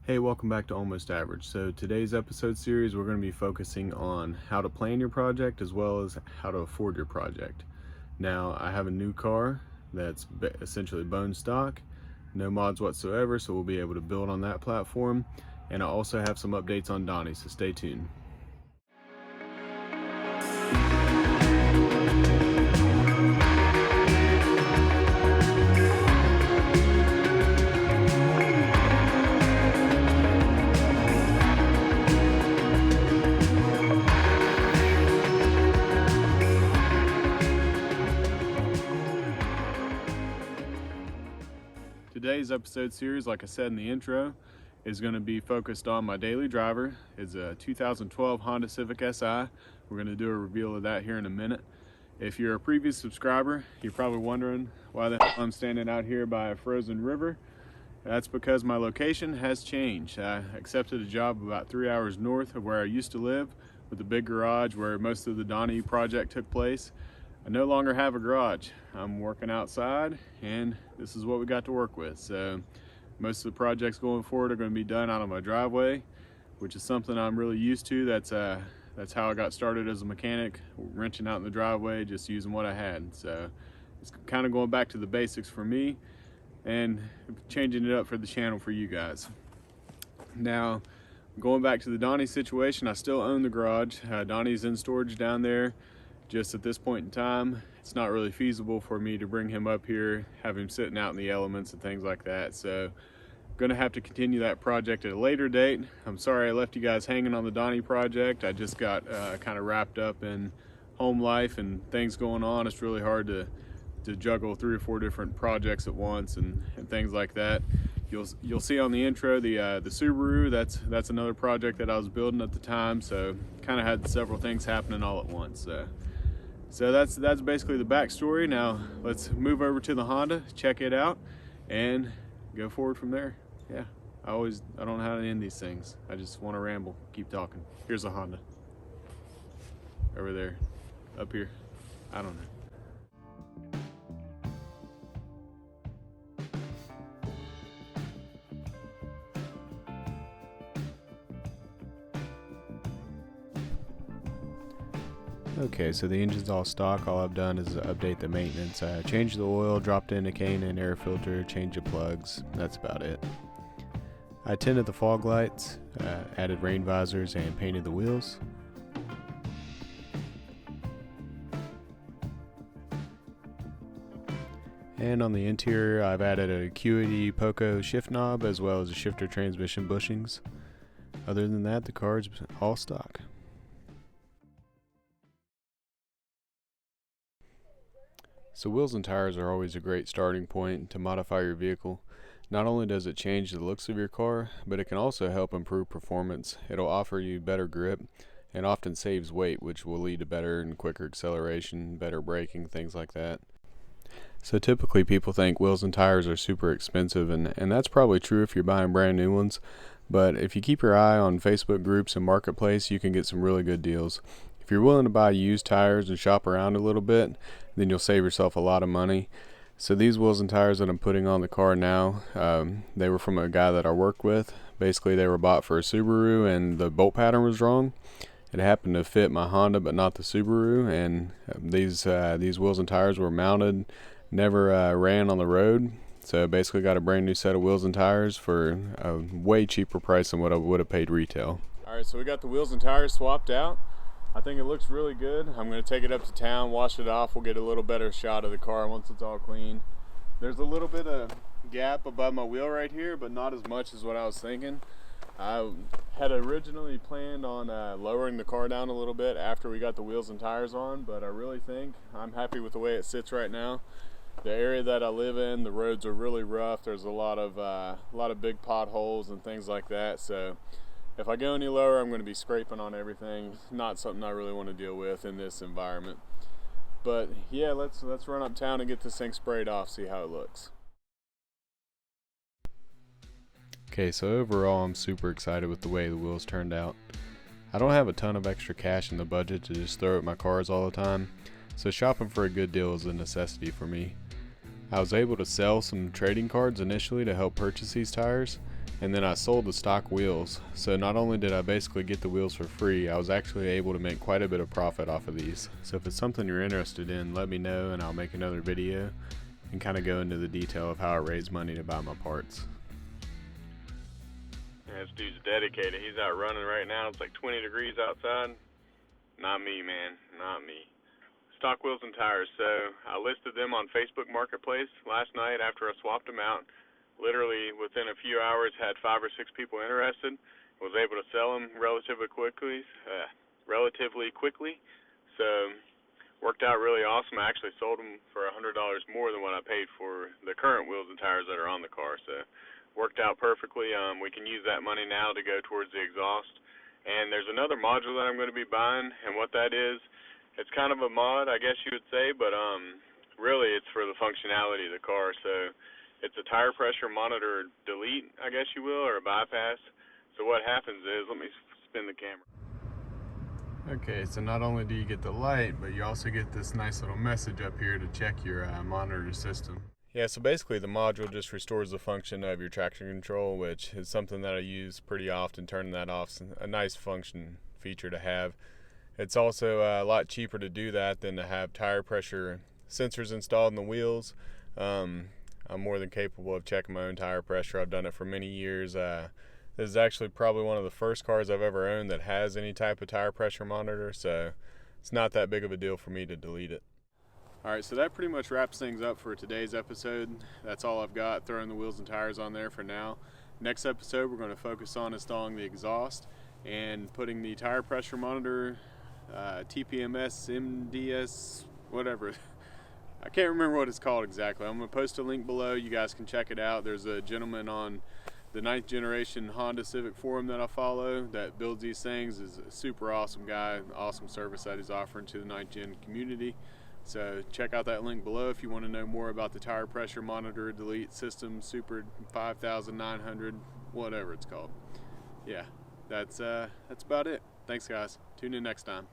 Hey, welcome back to Almost Average. So today's episode series, we're going to be focusing on how to plan your project as well as how to afford your project. Now, I have a new car that's essentially bone stock, no mods whatsoever, so we'll be able to build on that platform. And I also have some updates on Donnie, so stay tuned. Today's episode series, like I said in the intro, is going to be focused on my daily driver. It's a 2012 Honda Civic Si. We're going to do a reveal of that here in a minute. If you're a previous subscriber, you're probably wondering why the hell I'm standing out here by a frozen river. That's because my location has changed. I accepted a job about 3 hours north of where I used to live with a big garage where most of the Donnie project took place. I no longer have a garage. I'm working outside and this is what we got to work with. So most of the projects going forward are going to be done out of my driveway, which is something I'm really used to. That's how I got started as a mechanic, wrenching out in the driveway, just using what I had. So it's kind of going back to the basics for me and changing it up for the channel for you guys. Now, going back to the Donnie situation, I still own the garage. Donnie's in storage down there. Just at this point in time, it's not really feasible for me to bring him up here, have him sitting out in the elements and things like that. So I'm gonna have to continue that project at a later date. I'm sorry I left you guys hanging on the Donnie project. I just got kind of wrapped up in home life and things going on. It's really hard to juggle 3 or 4 different projects at once and things like that. You'll see on the intro the Subaru. That's another project that I was building at the time. So kind of had several things happening all at once. So that's basically the backstory. Now let's move over to the Honda, check it out, and go forward from there. Yeah, I don't know how to end these things. I just want to ramble, keep talking. Here's the Honda. Over there, up here. I don't know. Okay, so the engine's all stock. All I've done is update the maintenance. Changed the oil, dropped in a K&N air filter, changed the plugs. That's about it. I tinted the fog lights, added rain visors, and painted the wheels. And on the interior, I've added a Acuity Poco shift knob as well as a shifter transmission bushings. Other than that, the car's all stock. So wheels and tires are always a great starting point to modify your vehicle. Not only does it change the looks of your car, but it can also help improve performance. It'll offer you better grip and often saves weight, which will lead to better and quicker acceleration, better braking, things like that. So typically people think wheels and tires are super expensive, and that's probably true if you're buying brand new ones. But if you keep your eye on Facebook groups and Marketplace, you can get some really good deals. If you're willing to buy used tires and shop around a little bit, then you'll save yourself a lot of money. So these wheels and tires that I'm putting on the car now, they were from a guy that I work with. Basically, they were bought for a Subaru and the bolt pattern was wrong. It happened to fit my Honda but not the Subaru, and these wheels and tires were mounted, never ran on the road. So basically got a brand new set of wheels and tires for a way cheaper price than what I would have paid retail. Alright, so we got the wheels and tires swapped out. I think it looks really good. I'm going to take it up to town, wash it off. We'll get a little better shot of the car once it's all clean. There's a little bit of gap above my wheel right here, but not as much as what I was thinking. I had originally planned on lowering the car down a little bit after we got the wheels and tires on, but I really think I'm happy with the way it sits right now. The area that I live in, the roads are really rough. There's a lot of big potholes and things like that. So if I go any lower, I'm going to be scraping on everything. Not something I really want to deal with in this environment. But yeah, let's run uptown and get this thing sprayed off, see how it looks. Okay, so overall I'm super excited with the way the wheels turned out. I don't have a ton of extra cash in the budget to just throw at my cars all the time, so shopping for a good deal is a necessity for me. I was able to sell some trading cards initially to help purchase these tires, and then I sold the stock wheels. So not only did I basically get the wheels for free, I was actually able to make quite a bit of profit off of these. So if it's something you're interested in, let me know and I'll make another video and kind of go into the detail of how I raise money to buy my parts. Yeah, this dude's dedicated. He's out running right now. It's like 20 degrees outside. Not me, man. Not me. Stock wheels and tires. So I listed them on Facebook Marketplace last night after I swapped them out. Literally within a few hours had 5 or 6 people interested. Was able to sell them relatively quickly. So worked out really awesome. I actually sold them for $100 more than what I paid for the current wheels and tires that are on the car. So worked out perfectly. We can use that money now to go towards the exhaust. And there's another module that I'm going to be buying, and what that is, it's kind of a mod, I guess you would say, but really it's for the functionality of the car. So it's a tire pressure monitor delete, I guess you will, or a bypass. So what happens is, let me spin the camera. Okay, so not only do you get the light, but you also get this nice little message up here to check your monitor system. Yeah, so basically the module just restores the function of your traction control, which is something that I use pretty often. Turning that off is a nice function feature to have. It's also a lot cheaper to do that than to have tire pressure sensors installed in the wheels. I'm more than capable of checking my own tire pressure. I've done it for many years. This is actually probably one of the first cars I've ever owned that has any type of tire pressure monitor, so it's not that big of a deal for me to delete it. Alright, so that pretty much wraps things up for today's episode. That's all I've got, throwing the wheels and tires on there for now. Next episode, we're going to focus on installing the exhaust and putting the tire pressure monitor, TPMS, MDS, whatever. I can't remember what it's called exactly. I'm going to post a link below. You guys can check it out. There's a gentleman on the 9th generation Honda Civic forum that I follow that builds these things. Is a super awesome guy, awesome service that he's offering to the 9th gen community. So check out that link below if you want to know more about the tire pressure monitor delete system, Super 5900, whatever it's called. Yeah, that's about it. Thanks guys. Tune in next time.